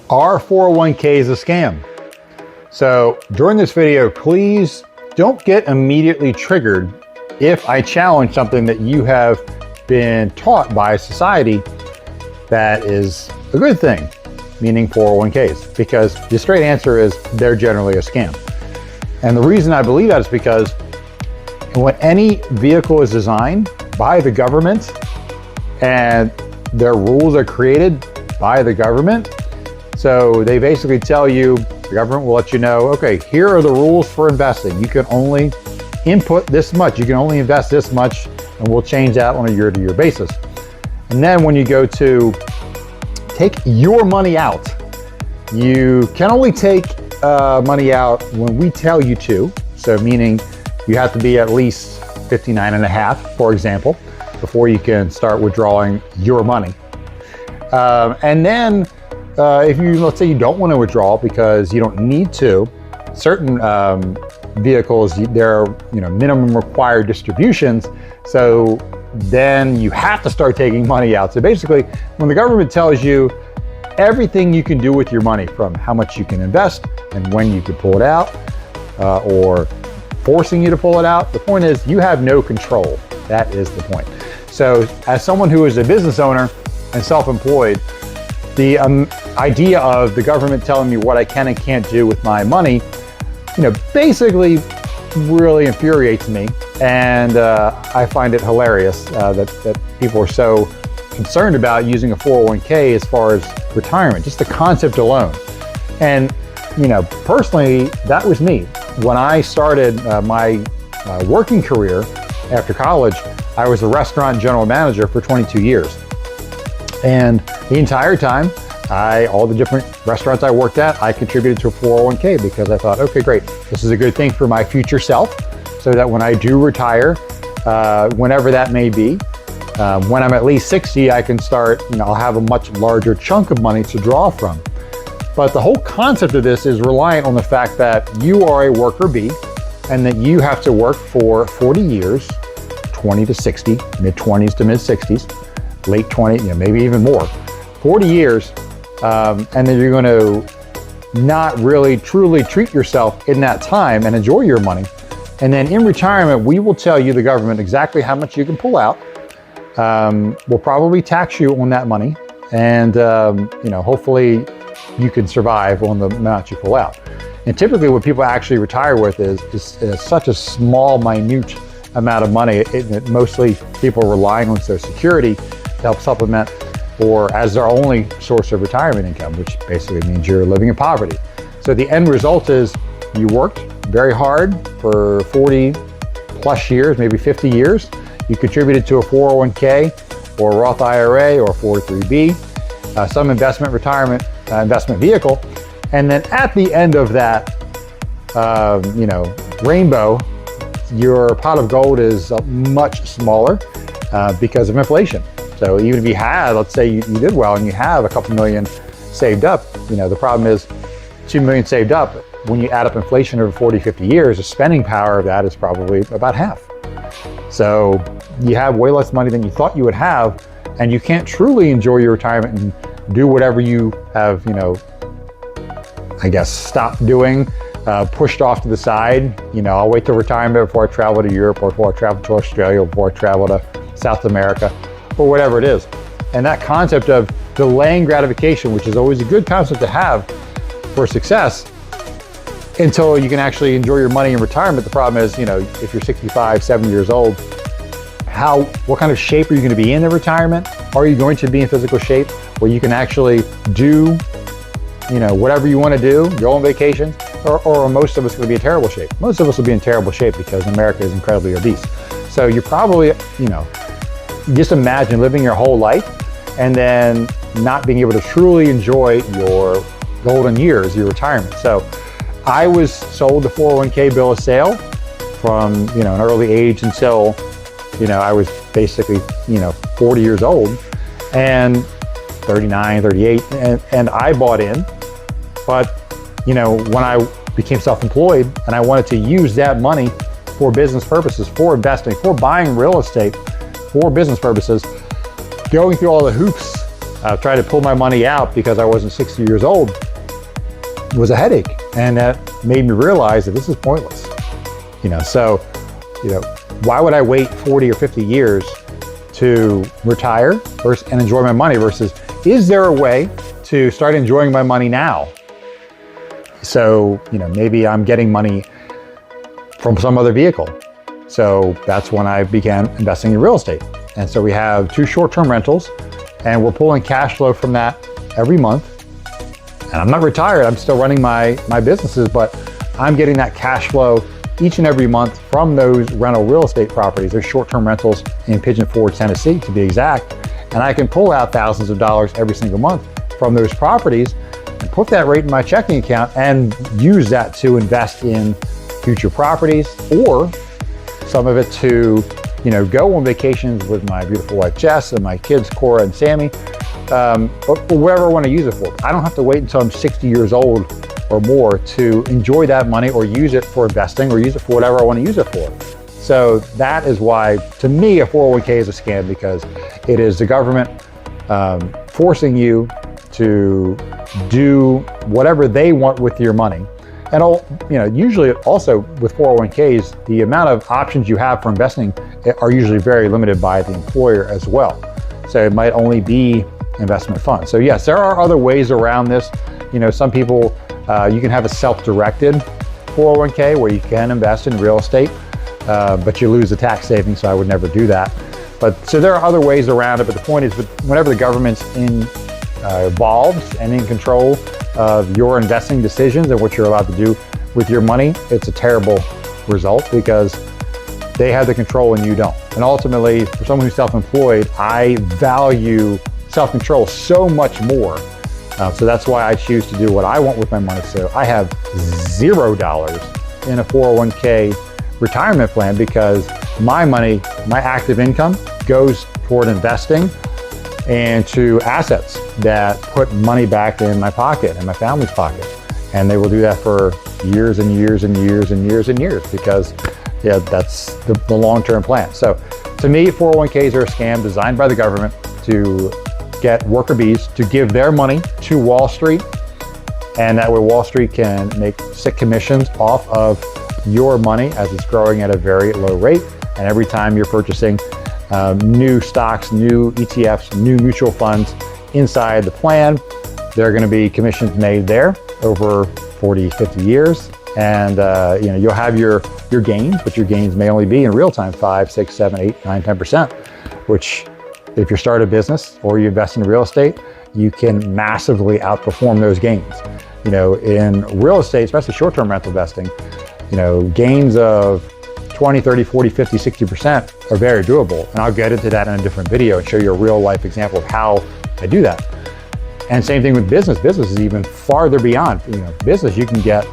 Are 401ks a scam? So during this video, please don't get immediately triggered if I challenge something that you have been taught by society that is a good thing, meaning 401ks, because the straight answer is they're generally a scam. And the reason I believe that is because when any vehicle is designed by the government and their rules are created by the government, so they basically tell you, the government will let you know, okay, here are the rules for investing. You can only input this much, you can only invest this much, and we'll change that on a year-to-year basis. And then when you go to take your money out, you can only take money out when we tell you to. So meaning you have to be at least 59 and a half, for example, before you can start withdrawing your money. And then if you, let's say you don't want to withdraw because you don't need to, certain vehicles, there are minimum required distributions. So then you have to start taking money out. So basically, when the government tells you everything you can do with your money, from how much you can invest and when you can pull it out, or forcing you to pull it out, the point is you have no control. That is the point. So as someone who is a business owner and self-employed, the idea of the government telling me what I can and can't do with my money, basically really infuriates me. And I find it hilarious that people are so concerned about using a 401k as far as retirement, just the concept alone. And personally, that was me. When I started my working career after college, I was a restaurant general manager for 22 years. And the entire time, all the different restaurants I worked at, I contributed to a 401k because I thought, okay, great, this is a good thing for my future self, so that when I do retire, whenever that may be, when I'm at least 60, I can start, I'll have a much larger chunk of money to draw from. But the whole concept of this is reliant on the fact that you are a worker bee and that you have to work for 40 years, 20 to 60, mid-20s to mid-60s, late 20, maybe even more, 40 years, and then you're going to not really truly treat yourself in that time and enjoy your money. And then in retirement, we will tell you, the government, exactly how much you can pull out. We'll probably tax you on that money, and hopefully you can survive on the amount you pull out. And typically what people actually retire with is such a small, minute amount of money. Mostly people are relying on Social Security to help supplement or as their only source of retirement income, which basically means you're living in poverty. So the end result is you worked very hard for 40 plus years, maybe 50 years. You contributed to a 401k or a Roth IRA or a 403b, some investment retirement investment vehicle. And then at the end of that, rainbow, your pot of gold is much smaller because of inflation. So even if you had, let's say you did well and you have a couple million saved up, the problem is 2 million saved up. When you add up inflation over 40, 50 years, the spending power of that is probably about half. So you have way less money than you thought you would have, and you can't truly enjoy your retirement and do whatever you have, stopped doing, pushed off to the side. I'll wait till retirement before I travel to Europe, or before I travel to Australia, or before I travel to South America, or whatever it is. And that concept of delaying gratification, which is always a good concept to have for success, until you can actually enjoy your money in retirement. The problem is, if you're 65, 70 years old, what kind of shape are you going to be in retirement? Are you going to be in physical shape where you can actually do, whatever you want to do, go on vacation? Or are most of us going to be in terrible shape? Most of us will be in terrible shape because America is incredibly obese. So you're probably, just imagine living your whole life and then not being able to truly enjoy your golden years, your retirement. So I was sold the 401k bill of sale from, an early age until, I was basically, 40 years old, and 39, 38, and I bought in. But, when I became self-employed and I wanted to use that money for business purposes, for investing, for buying real estate, for business purposes, going through all the hoops trying to pull my money out because I wasn't 60 years old was a headache. And that made me realize that this is pointless. So, why would I wait 40 or 50 years to retire and enjoy my money versus, is there a way to start enjoying my money now? So, maybe I'm getting money from some other vehicle. So that's when I began investing in real estate. And so we have 2 short-term rentals, and we're pulling cash flow from that every month. And I'm not retired, I'm still running my businesses, but I'm getting that cash flow each and every month from those rental real estate properties. There's short-term rentals in Pigeon Forge, Tennessee, to be exact. And I can pull out thousands of dollars every single month from those properties and put that right in my checking account and use that to invest in future properties, or some of it to, go on vacations with my beautiful wife, Jess, and my kids, Cora and Sammy, or whatever I want to use it for. I don't have to wait until I'm 60 years old or more to enjoy that money or use it for investing or use it for whatever I want to use it for. So that is why, to me, a 401k is a scam, because it is the government forcing you to do whatever they want with your money. And usually also with 401ks, the amount of options you have for investing are usually very limited by the employer as well. So it might only be investment funds. So yes, there are other ways around this. Some people, you can have a self-directed 401k where you can invest in real estate, but you lose the tax savings, so I would never do that. So there are other ways around it, but the point is, whenever the government's involved and in control of your investing decisions and what you're allowed to do with your money, it's a terrible result because they have the control and you don't. And ultimately, for someone who's self-employed, I value self-control so much more. So that's why I choose to do what I want with my money. So I have $0 in a 401k retirement plan because my money, my active income, goes toward investing and to assets that put money back in my pocket and my family's pocket. And they will do that for years and years and years and years and years because that's the long-term plan. So to me, 401ks are a scam designed by the government to get worker bees to give their money to Wall Street. And that way Wall Street can make sick commissions off of your money as it's growing at a very low rate. And every time you're purchasing new stocks, new ETFs, new mutual funds inside the plan, there are going to be commissions made there over 40, 50 years. And you'll have your gains, but your gains may only be in real time 5, 6, 7, 8, 9, 10%, which if you start a business or you invest in real estate, you can massively outperform those gains. In real estate, especially short-term rental investing, gains of 20, 30, 40, 50, 60% are very doable. And I'll get into that in a different video and show you a real life example of how I do that. And same thing with business. Business is even farther beyond. Business, you can get,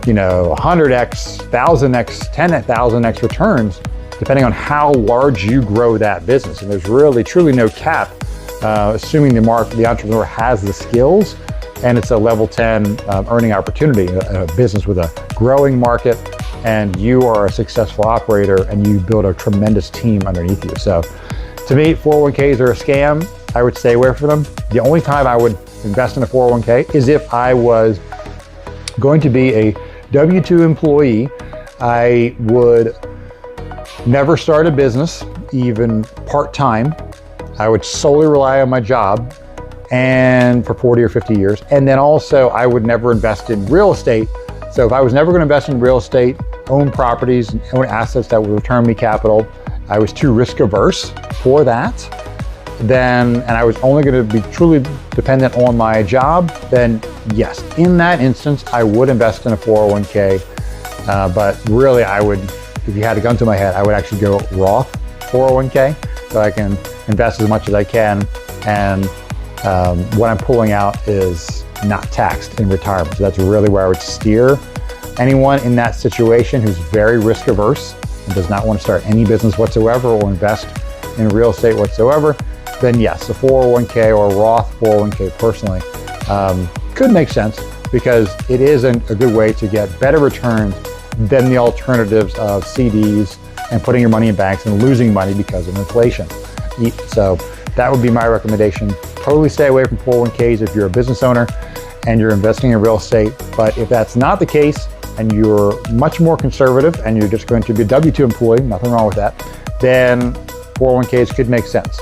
100x, 1000x, 10,000x returns, depending on how large you grow that business. And there's really, truly no cap, assuming the entrepreneur has the skills and it's a level 10 earning opportunity, a business with a growing market, and you are a successful operator and you build a tremendous team underneath you. So to me, 401ks are a scam. I would stay away from them. The only time I would invest in a 401k is if I was going to be a W-2 employee. I would never start a business, even part-time. I would solely rely on my job and for 40 or 50 years. And then also I would never invest in real estate. So if I was never going to invest in real estate, own properties, own assets that would return me capital, I was too risk averse for that. And I was only going to be truly dependent on my job, then yes, in that instance, I would invest in a 401k. But really I would, if you had a gun to my head, I would actually go Roth 401k so I can invest as much as I can. And what I'm pulling out is not taxed in retirement. So that's really where I would steer anyone in that situation who's very risk averse and does not want to start any business whatsoever or invest in real estate whatsoever. Then yes, a 401k or Roth 401k personally could make sense because it is a good way to get better returns than the alternatives of CDs and putting your money in banks and losing money because of inflation. So that would be my recommendation totally stay away from 401ks if you're a business owner and you're investing in real estate. But if that's not the case and you're much more conservative and you're just going to be a W-2 employee, nothing wrong with that, then 401ks could make sense.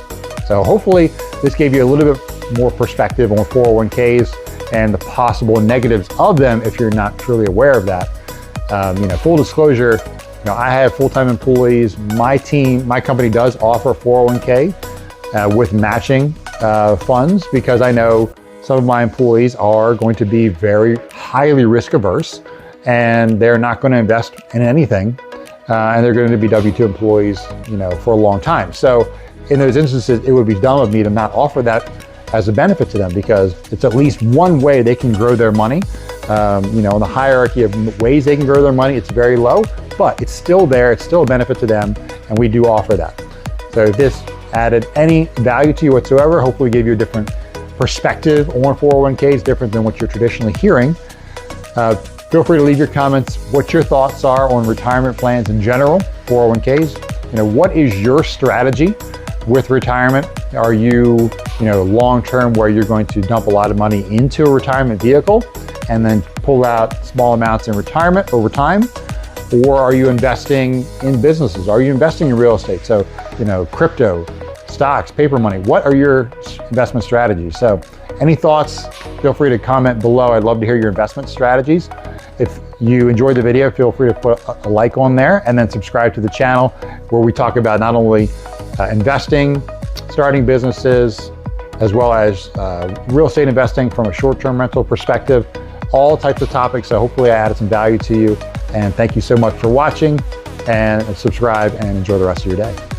So hopefully this gave you a little bit more perspective on 401ks and the possible negatives of them if you're not truly aware of that. Full disclosure, I have full-time employees. My company does offer 401k with matching funds, because I know some of my employees are going to be very highly risk averse and they're not going to invest in anything, and they're going to be W-2 employees, for a long time. So in those instances, it would be dumb of me to not offer that as a benefit to them, because it's at least one way they can grow their money. In the hierarchy of ways they can grow their money, it's very low, but it's still there. It's still a benefit to them, and we do offer that. So if this added any value to you whatsoever, hopefully gave you a different perspective on 401ks, different than what you're traditionally hearing. Feel free to leave your comments what your thoughts are on retirement plans in general, 401ks. What is your strategy with retirement? Are you, long-term, where you're going to dump a lot of money into a retirement vehicle and then pull out small amounts in retirement over time? Or are you investing in businesses? Are you investing in real estate? So, crypto, stocks, paper money. What are your investment strategies? So any thoughts, feel free to comment below. I'd love to hear your investment strategies. If you enjoyed the video, feel free to put a like on there, and then subscribe to the channel, where we talk about not only investing, starting businesses, as well as real estate investing from a short-term rental perspective, all types of topics. So hopefully I added some value to you, and thank you so much for watching, and subscribe and enjoy the rest of your day.